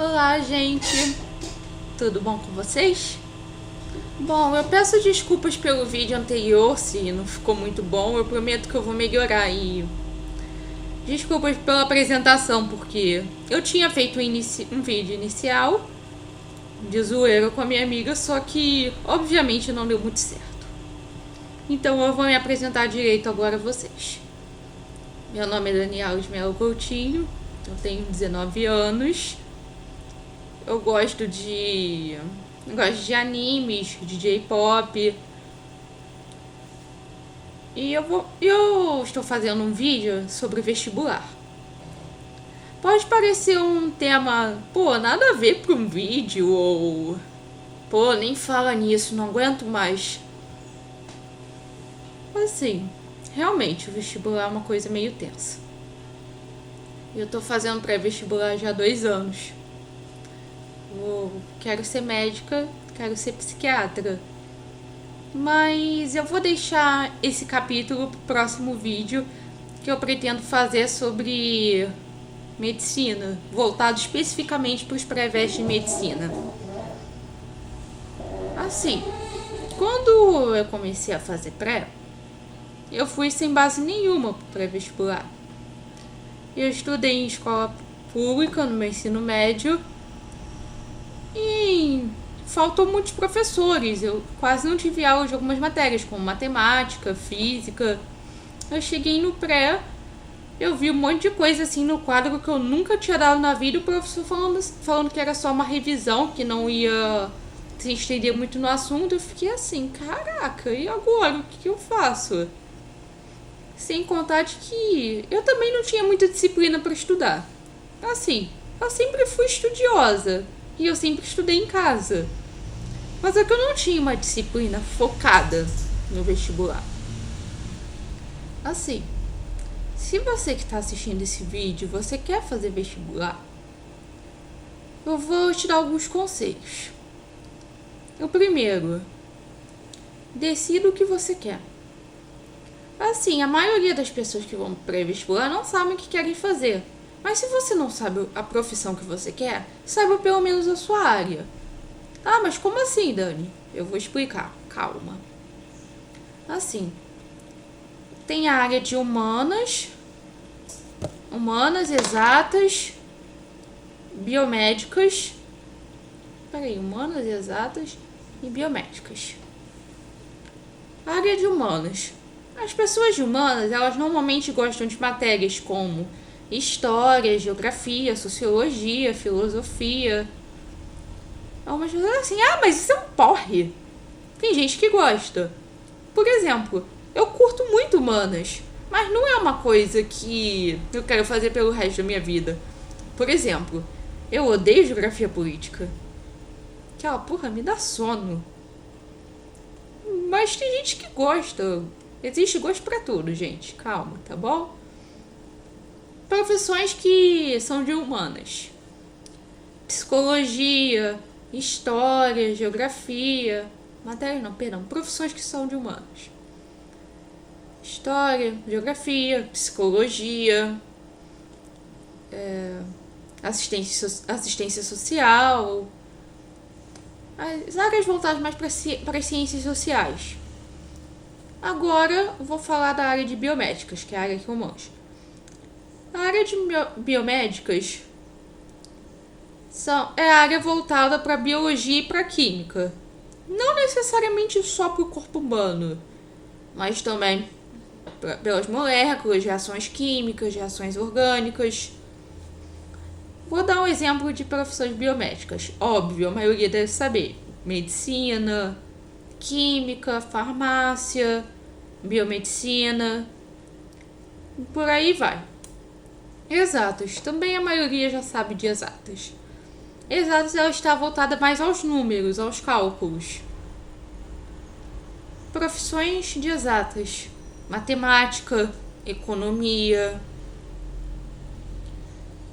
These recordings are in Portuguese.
Olá, gente! Tudo bom com vocês? Bom, eu peço desculpas pelo vídeo anterior, se não ficou muito bom, eu prometo que eu vou melhorar e desculpas pela apresentação, porque eu tinha feito um vídeo inicial de zoeira com a minha amiga, só que obviamente não deu muito certo. Então eu vou me apresentar direito agora a vocês. Meu nome é Daniela de Melo Coutinho, eu tenho 19 anos. Eu gosto de animes, de J-pop. E eu estou fazendo um vídeo sobre vestibular. Pode parecer um tema, nada a ver para um vídeo, ou nem fala nisso, não aguento mais. Mas assim, realmente o vestibular é uma coisa meio tensa. Eu tô fazendo pré-vestibular já há 2 anos. Quero ser médica, quero ser psiquiatra. Mas eu vou deixar esse capítulo pro próximo vídeo, que eu pretendo fazer sobre medicina, voltado especificamente para os pré-vest de medicina. Assim, quando eu comecei a fazer pré, eu fui sem base nenhuma pro pré-vestibular. Eu estudei em escola pública no meu ensino médio e faltou muitos professores. Eu quase não tive aula de algumas matérias, como matemática, física. Eu cheguei no pré, eu vi um monte de coisa assim no quadro que eu nunca tinha dado na vida. O professor falando que era só uma revisão, que não ia se estender muito no assunto. Eu fiquei assim, caraca, e agora? O que eu faço? Sem contar de que eu também não tinha muita disciplina para estudar. Assim, eu sempre fui estudiosa e eu sempre estudei em casa. Mas é que eu não tinha uma disciplina focada no vestibular. Assim, se você que está assistindo esse vídeo, você quer fazer vestibular, eu vou te dar alguns conselhos. O primeiro, decida o que você quer. Assim, a maioria das pessoas que vão para vestibular não sabem o que querem fazer. Mas se você não sabe a profissão que você quer, saiba pelo menos a sua área. Ah, mas como assim, Dani? Eu vou explicar, calma. Assim, tem a área de humanas, exatas, biomédicas. Humanas, exatas e biomédicas. A área de humanas. As pessoas de humanas, elas normalmente gostam de matérias como história, geografia, sociologia, filosofia. Algumas pessoas assim, mas isso é um porre. Tem gente que gosta. Por exemplo, eu curto muito humanas, mas não é uma coisa que eu quero fazer pelo resto da minha vida. Por exemplo, eu odeio geografia política. Aquela porra me dá sono. Mas tem gente que gosta. Existe gosto pra tudo, gente. Calma, tá bom? Profissões que são de humanas. Psicologia, história, geografia. Profissões que são de humanas. História, geografia, psicologia, assistência social. As áreas voltadas mais para as ciências sociais. Agora eu vou falar da área de biomédicas, que é a área que eu manjo. A área de biomédicas é a área voltada para biologia e para química. Não necessariamente só para o corpo humano, mas também pelas moléculas, reações químicas, reações orgânicas. Vou dar um exemplo de profissões biomédicas. Óbvio, a maioria deve saber. Medicina, química, farmácia, biomedicina, por aí vai. Exatas, também a maioria já sabe de exatas. Exatas, ela está voltada mais aos números, aos cálculos. Profissões de exatas: matemática, economia.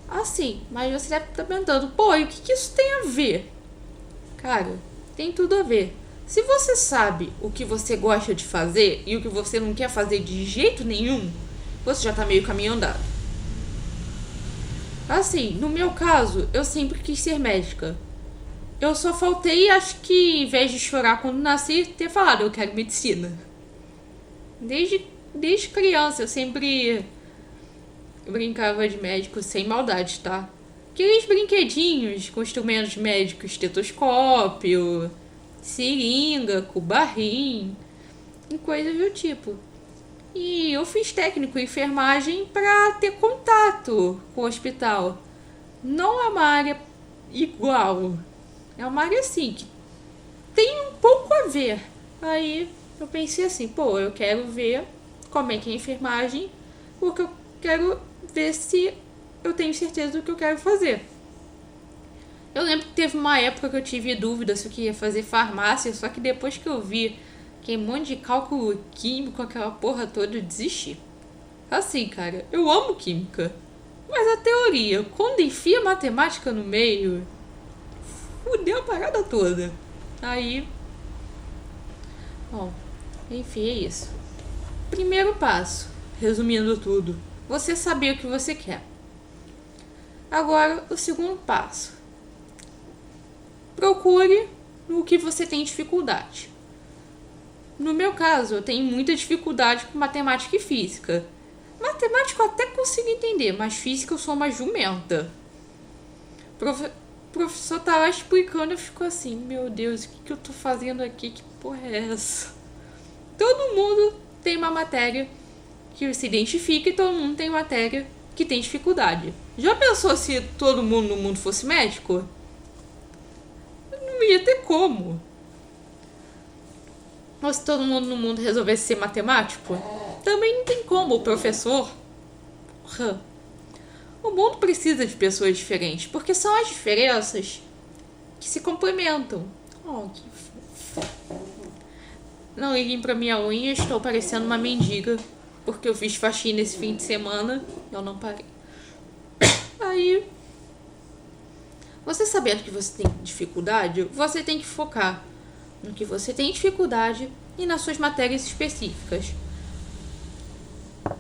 Assim, mas você deve estar perguntando, e o que isso tem a ver? Cara, tem tudo a ver. Se você sabe o que você gosta de fazer e o que você não quer fazer de jeito nenhum, você já tá meio caminho andado. Assim, no meu caso, eu sempre quis ser médica. Eu só faltei, acho que, em vez de chorar quando nasci, ter falado, eu quero medicina. Desde criança, eu sempre brincava de médico sem maldade, tá? Aqueles brinquedinhos com instrumentos médicos, estetoscópio, seringa, cubarrim e coisas do tipo. E eu fiz técnico em enfermagem para ter contato com o hospital. Não é uma área igual. É uma área assim que tem um pouco a ver. Aí eu pensei assim, pô, eu quero ver como é que é a enfermagem, porque eu quero ver se eu tenho certeza do que eu quero fazer. Eu lembro que teve uma época que eu tive dúvida se eu queria fazer farmácia, só que depois que eu vi que um monte de cálculo químico, aquela porra toda, eu desisti. Assim, cara, eu amo química, mas a teoria, quando enfia matemática no meio, fudeu a parada toda. Aí, bom, enfim, é isso. Primeiro passo, resumindo tudo, você saber o que você quer. Agora, o segundo passo. Procure no que você tem dificuldade. No meu caso, eu tenho muita dificuldade com matemática e física. Matemática eu até consigo entender, mas física eu sou uma jumenta. O professor tá lá explicando, eu fico assim, meu Deus, o que eu tô fazendo aqui? Que porra é essa? Todo mundo tem uma matéria que se identifica e todo mundo tem matéria que tem dificuldade. Já pensou se todo mundo no mundo fosse médico? Não ia ter como. Ou se todo mundo no mundo resolvesse ser matemático? Também não tem como. O professor... O mundo precisa de pessoas diferentes, porque são as diferenças que se complementam. Oh, que fofo. Não liguem pra minha unha, estou parecendo uma mendiga, porque eu fiz faxina esse fim de semana e eu não parei. Aí, você sabendo que você tem dificuldade, você tem que focar no que você tem dificuldade e nas suas matérias específicas.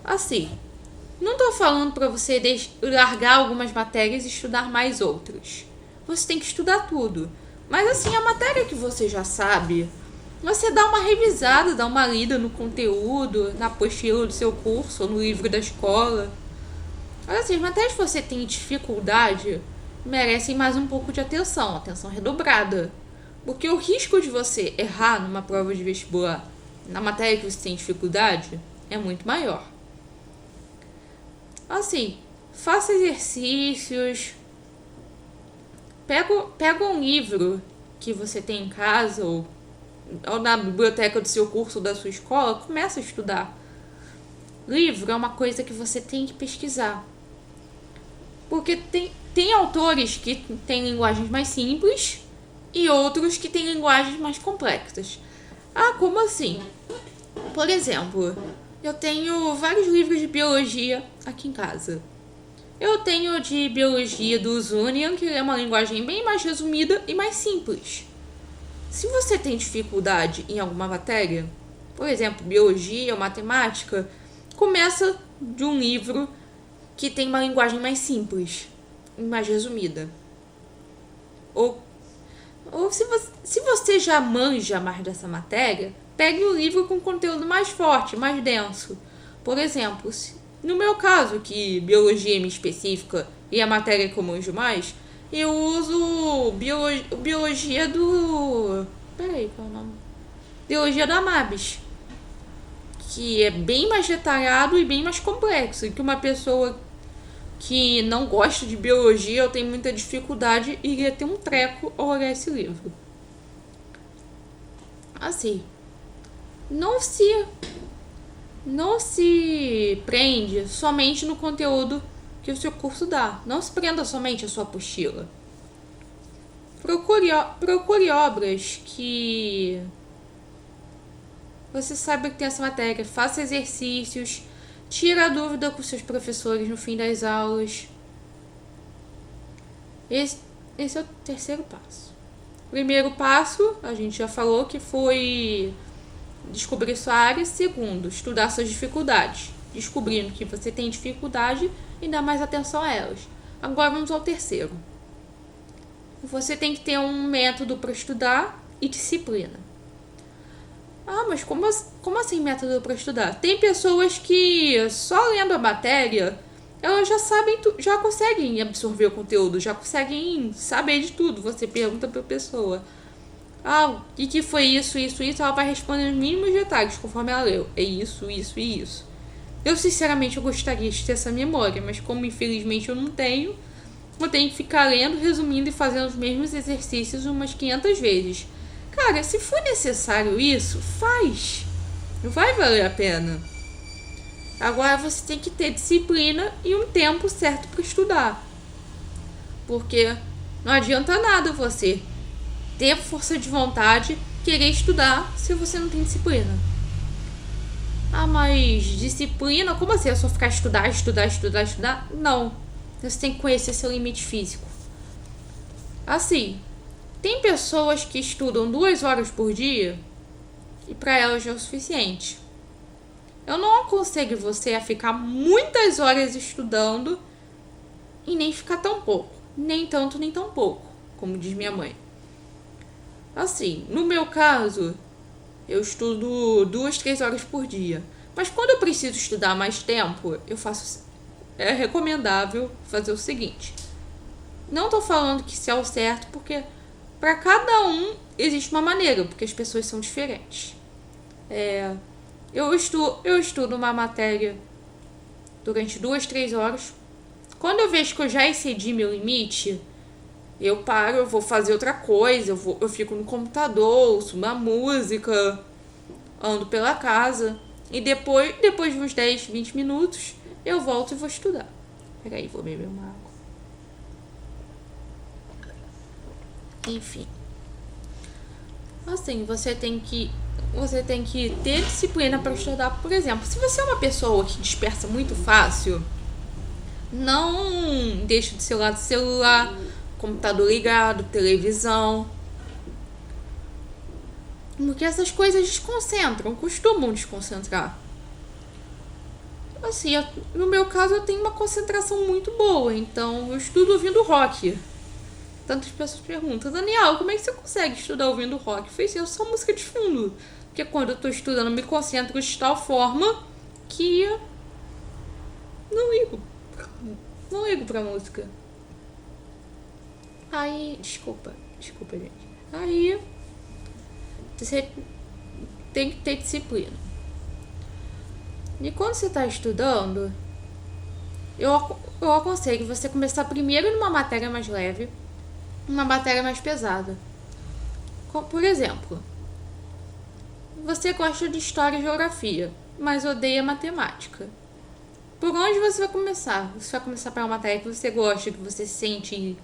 Assim, não tô falando pra você largar algumas matérias e estudar mais outras. Você tem que estudar tudo. Mas assim, a matéria que você já sabe, você dá uma revisada, dá uma lida no conteúdo, na apostila do seu curso ou no livro da escola. Mas assim, as matérias que você tem dificuldade merecem mais um pouco de atenção redobrada. Porque o risco de você errar numa prova de vestibular na matéria que você tem dificuldade é muito maior. Assim, faça exercícios, pega um livro que você tem em casa ou na biblioteca do seu curso ou da sua escola, começa a estudar. Livro é uma coisa que você tem que pesquisar. Porque tem autores que têm linguagens mais simples e outros que têm linguagens mais complexas. Ah, como assim? Por exemplo, eu tenho vários livros de biologia aqui em casa. Eu tenho de biologia do Zunian, que é uma linguagem bem mais resumida e mais simples. Se você tem dificuldade em alguma matéria, por exemplo, biologia ou matemática, começa de um livro que tem uma linguagem mais simples e mais resumida. Ou se você já manja mais dessa matéria, pegue um livro com conteúdo mais forte, mais denso. Por exemplo, no meu caso, que biologia é minha específica e a matéria que eu manjo mais, eu uso biologia do... Peraí, qual é o nome? Biologia da Mabis, que é bem mais detalhado e bem mais complexo. E que uma pessoa que não gosta de biologia ou tem muita dificuldade iria ter um treco ao olhar esse livro. Assim, não se prende somente no conteúdo que o seu curso dá. Não se prenda somente à sua apostila. Procure obras que você saiba que tem essa matéria. Faça exercícios. Tira a dúvida com seus professores no fim das aulas. Esse é o terceiro passo. Primeiro passo, a gente já falou que foi descobrir sua área. Segundo, estudar suas dificuldades. Descobrindo que você tem dificuldade e dar mais atenção a elas. Agora vamos ao terceiro. Você tem que ter um método para estudar e disciplina. Ah, mas como assim método para estudar? Tem pessoas que só lendo a matéria, elas já sabem, já conseguem absorver o conteúdo, já conseguem saber de tudo. Você pergunta para a pessoa: ah, o que foi isso, ela vai responder nos mínimos detalhes, conforme ela leu. É isso e isso. Eu, sinceramente, eu gostaria de ter essa memória, mas como infelizmente eu não tenho, eu tenho que ficar lendo, resumindo e fazendo os mesmos exercícios umas 500 vezes. Cara, se for necessário isso, faz. Vai valer a pena. Agora você tem que ter disciplina e um tempo certo para estudar. Porque não adianta nada você ter força de vontade, querer estudar, se você não tem disciplina. Ah, mas disciplina? Como assim? É só ficar estudar? Não. Você tem que conhecer seu limite físico. Assim, tem pessoas que estudam 2 horas por dia e para elas já é o suficiente. Eu não aconselho você a ficar muitas horas estudando e nem ficar tão pouco. Nem tanto, nem tão pouco, como diz minha mãe. Assim, no meu caso, eu estudo 2, 3 horas por dia. Mas quando eu preciso estudar mais tempo, é recomendável fazer o seguinte. Não tô falando que isso é o certo, porque para cada um existe uma maneira, porque as pessoas são diferentes. Eu estudo uma matéria durante 2, 3 horas. Quando eu vejo que eu já excedi meu limite, eu paro, eu vou fazer outra coisa, eu fico no computador, ouço uma música, ando pela casa. E depois de uns 10, 20 minutos, eu volto e vou estudar. Peraí, vou beber uma água. Enfim. Assim, você tem que ter disciplina para estudar. Por exemplo, se você é uma pessoa que dispersa muito fácil, não deixe de ser lado do celular, computador ligado, televisão. Porque essas coisas desconcentram, costumam desconcentrar. Assim, no meu caso eu tenho uma concentração muito boa, então eu estudo ouvindo rock. Tantas pessoas perguntam: Daniel, como é que você consegue estudar ouvindo rock? Eu falei assim: só música de fundo. Porque quando eu tô estudando eu me concentro de tal forma que eu não ligo pra música. Aí, desculpa gente. Aí você tem que ter disciplina. E quando você está estudando, eu aconselho você começar primeiro numa matéria mais leve, uma matéria mais pesada. Por exemplo, você gosta de história e geografia, mas odeia matemática. Por onde você vai começar? Você vai começar para uma matéria que você gosta, que você sente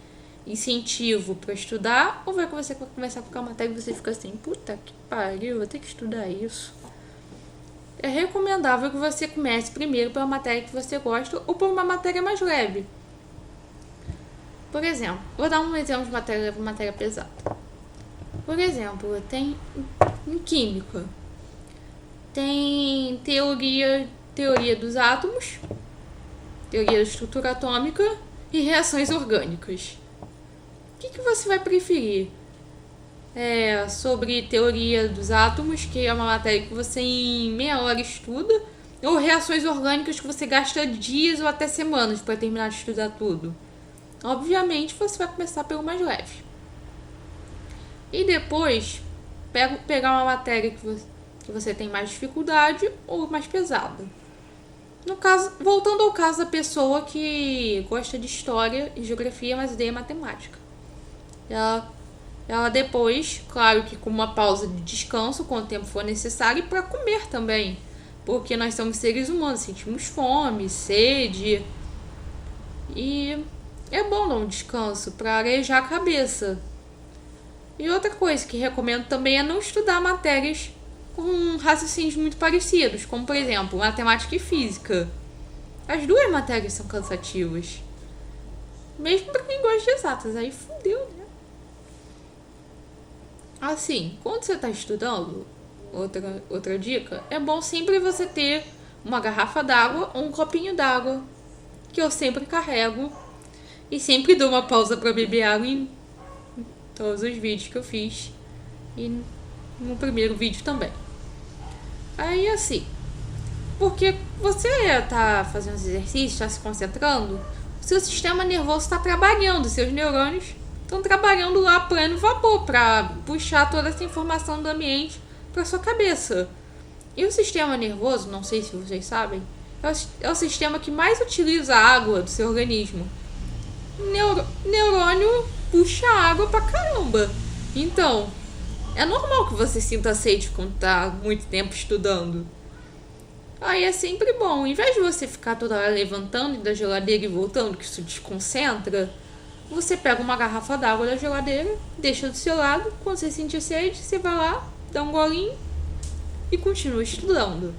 incentivo para estudar, ou você vai começar com uma matéria que você fica assim: puta que pariu, vou ter que estudar isso? É recomendável que você comece primeiro pela matéria que você gosta ou por uma matéria mais leve. Por exemplo, vou dar um exemplo de matéria leve e matéria pesada. Por exemplo, tem em química, tem teoria dos átomos, teoria da estrutura atômica e reações orgânicas. O que você vai preferir? Sobre teoria dos átomos, que é uma matéria que você em meia hora estuda, ou reações orgânicas que você gasta dias ou até semanas para terminar de estudar tudo? Obviamente você vai começar pelo mais leve. E depois pegar uma matéria que você tem mais dificuldade ou mais pesada. No caso, voltando ao caso da pessoa que gosta de história e geografia, mas odeia matemática. Ela depois, claro que com uma pausa de descanso, quando o tempo for necessário, e para comer também. Porque nós somos seres humanos, sentimos fome, sede. E é bom dar um descanso para arejar a cabeça. E outra coisa que recomendo também é não estudar matérias com raciocínios muito parecidos, como por exemplo, matemática e física. As duas matérias são cansativas. Mesmo para quem gosta de exatas, aí fudeu, né? Assim, quando você está estudando, outra dica, é bom sempre você ter uma garrafa d'água ou um copinho d'água, que eu sempre carrego. E sempre dou uma pausa pra beber água em todos os vídeos que eu fiz. E no primeiro vídeo também. Aí assim, porque você tá fazendo os exercícios, tá se concentrando, o seu sistema nervoso tá trabalhando, seus neurônios estão trabalhando lá a pleno vapor pra puxar toda essa informação do ambiente pra sua cabeça. E o sistema nervoso, não sei se vocês sabem, é o sistema que mais utiliza a água do seu organismo. Neurônio puxa água pra caramba. Então, é normal que você sinta sede quando tá muito tempo estudando. Aí é sempre bom, em vez de você ficar toda hora levantando da geladeira e voltando, que isso desconcentra, você pega uma garrafa d'água da geladeira, deixa do seu lado, quando você sentir sede, você vai lá, dá um golinho e continua estudando.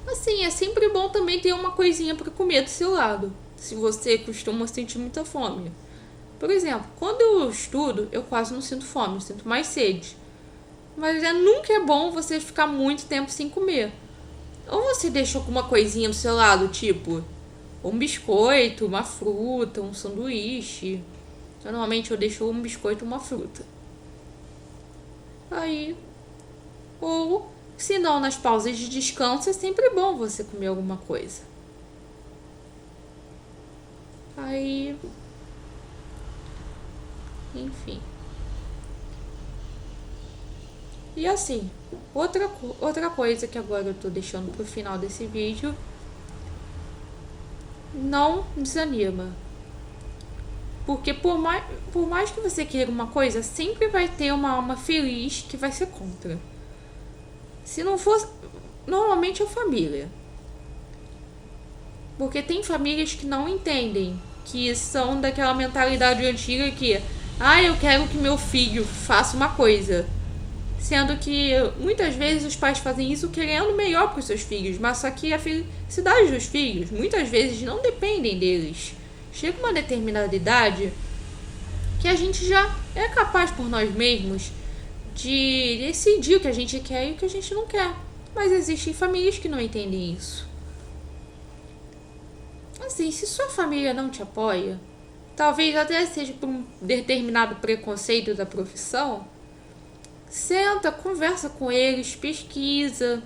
Assim, é sempre bom também ter uma coisinha para comer do seu lado, se você costuma sentir muita fome. Por exemplo, quando eu estudo, eu quase não sinto fome, eu sinto mais sede. Mas nunca é bom você ficar muito tempo sem comer. Ou você deixa alguma coisinha do seu lado, tipo um biscoito, uma fruta, um sanduíche. Normalmente eu deixo um biscoito e uma fruta. Aí, ou se não, nas pausas de descanso é sempre bom você comer alguma coisa. Aí, enfim. E assim, outra coisa que agora eu tô deixando pro final desse vídeo, não desanima. Porque por mais que você queira uma coisa, sempre vai ter uma alma feliz que vai ser contra. Se não fosse, normalmente é a família. Porque tem famílias que não entendem, que são daquela mentalidade antiga que, eu quero que meu filho faça uma coisa. Sendo que muitas vezes os pais fazem isso querendo o melhor para os seus filhos, mas só que a felicidade dos filhos muitas vezes não dependem deles. Chega uma determinada idade que a gente já é capaz por nós mesmos de decidir o que a gente quer e o que a gente não quer. Mas existem famílias que não entendem isso. Assim, se sua família não te apoia, talvez até seja por um determinado preconceito da profissão, senta, conversa com eles, pesquisa,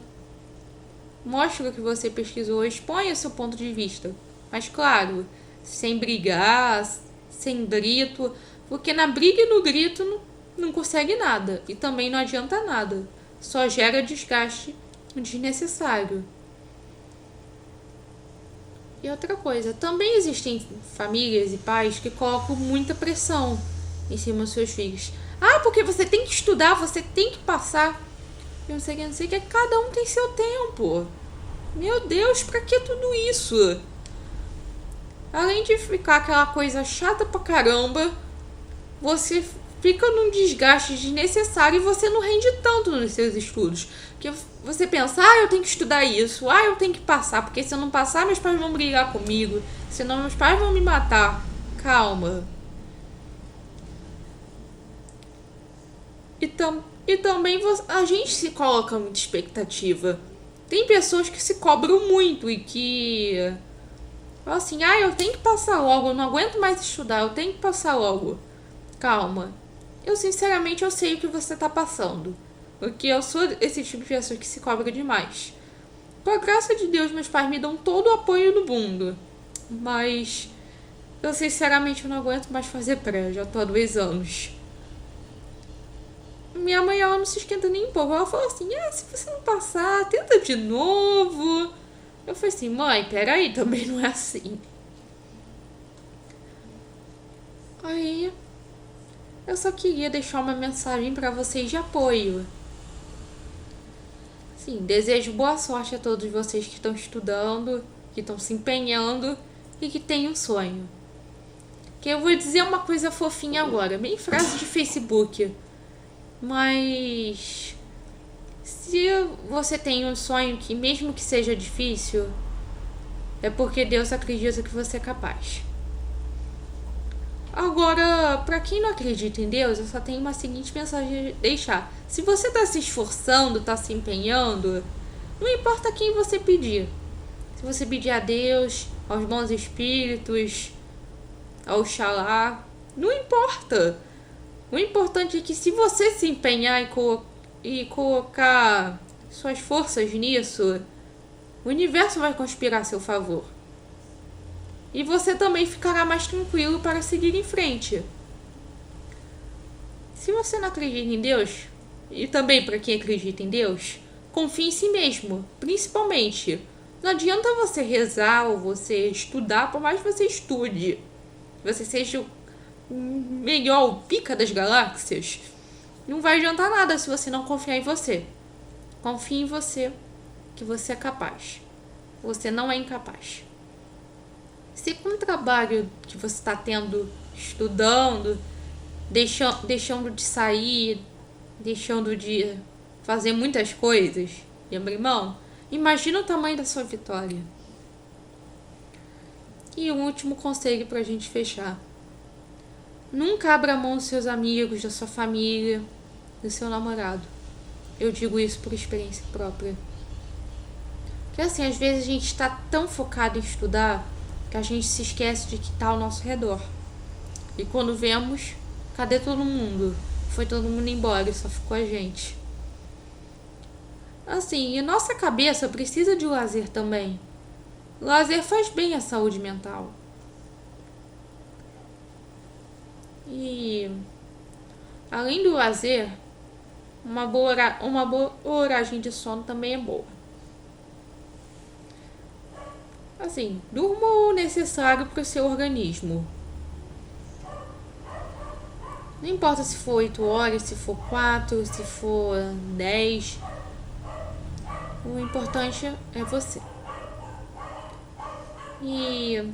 mostra o que você pesquisou, expõe o seu ponto de vista. Mas claro, sem brigar, sem grito, porque na briga e no grito não consegue nada e também não adianta nada, só gera desgaste desnecessário. E outra coisa, também existem famílias e pais que colocam muita pressão em cima dos seus filhos. Porque você tem que estudar, você tem que passar. Eu não sei o que, cada um tem seu tempo. Meu Deus, pra que tudo isso? Além de ficar aquela coisa chata pra caramba, você fica num desgaste desnecessário e você não rende tanto nos seus estudos. Porque você pensa, eu tenho que estudar isso, eu tenho que passar, porque se eu não passar, meus pais vão brigar comigo, senão meus pais vão me matar. Calma. E também a gente se coloca muita expectativa. Tem pessoas que se cobram muito e que assim, eu tenho que passar logo, eu não aguento mais estudar, eu tenho que passar logo. Calma. Eu sinceramente eu sei o que você tá passando. Porque eu sou esse tipo de pessoa que se cobra demais. Por graça de Deus, meus pais me dão todo o apoio do mundo. Mas eu sinceramente não aguento mais fazer pré, já tô há 2 anos. Minha mãe, ela não se esquenta nem um pouco. Ela falou assim, se você não passar, tenta de novo. Eu falei assim, mãe, peraí, também não é assim. Aí, eu só queria deixar uma mensagem pra vocês de apoio. Sim, desejo boa sorte a todos vocês que estão estudando, que estão se empenhando e que têm um sonho. Que eu vou dizer uma coisa fofinha agora, bem frase de Facebook. Mas se você tem um sonho que mesmo que seja difícil, é porque Deus acredita que você é capaz. Agora, pra quem não acredita em Deus, eu só tenho uma seguinte mensagem a deixar. Se você tá se esforçando, tá se empenhando, não importa quem você pedir. Se você pedir a Deus, aos bons espíritos, a Oxalá, não importa. O importante é que se você se empenhar e colocar suas forças nisso, o universo vai conspirar a seu favor. E você também ficará mais tranquilo para seguir em frente. Se você não acredita em Deus, e também para quem acredita em Deus, confie em si mesmo, principalmente. Não adianta você rezar ou você estudar, por mais que você estude. Você seja o melhor, o pica das galáxias. Não vai adiantar nada se você não confiar em você. Confie em você, que você é capaz. Você não é incapaz. Se com o trabalho que você está tendo, estudando, deixando de sair, deixando de fazer muitas coisas e abrir mão, imagina o tamanho da sua vitória. E um último conselho pra gente fechar. Nunca abra mão dos seus amigos, da sua família, do seu namorado. Eu digo isso por experiência própria. Porque assim, às vezes a gente está tão focado em estudar que a gente se esquece de que está ao nosso redor. E quando vemos, cadê todo mundo? Foi todo mundo embora e só ficou a gente. Assim, e nossa cabeça precisa de lazer também. Lazer faz bem à saúde mental. E além do lazer, uma boa horagem de sono também é boa. Assim, durma o necessário para o seu organismo. Não importa se for 8 horas, se for 4, se for 10. O importante é você. E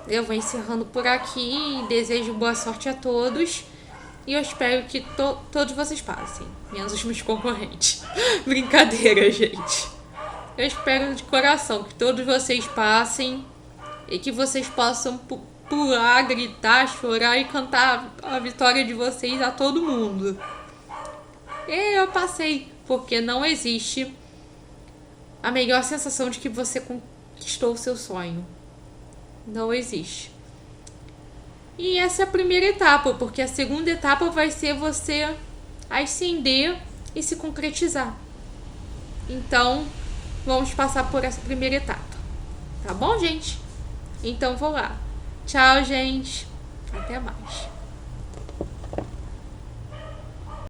eu vou encerrando por aqui. Desejo boa sorte a todos. E eu espero que todos vocês passem. Menos os meus concorrentes. Brincadeira, gente. Eu espero de coração que todos vocês passem. E que vocês possam pular, gritar, chorar e cantar a vitória de vocês a todo mundo. E eu passei. Porque não existe a melhor sensação de que você conquistou o seu sonho. Não existe. E essa é a primeira etapa, porque a segunda etapa vai ser você ascender e se concretizar. Então, vamos passar por essa primeira etapa. Tá bom, gente? Então, vou lá. Tchau, gente. Até mais.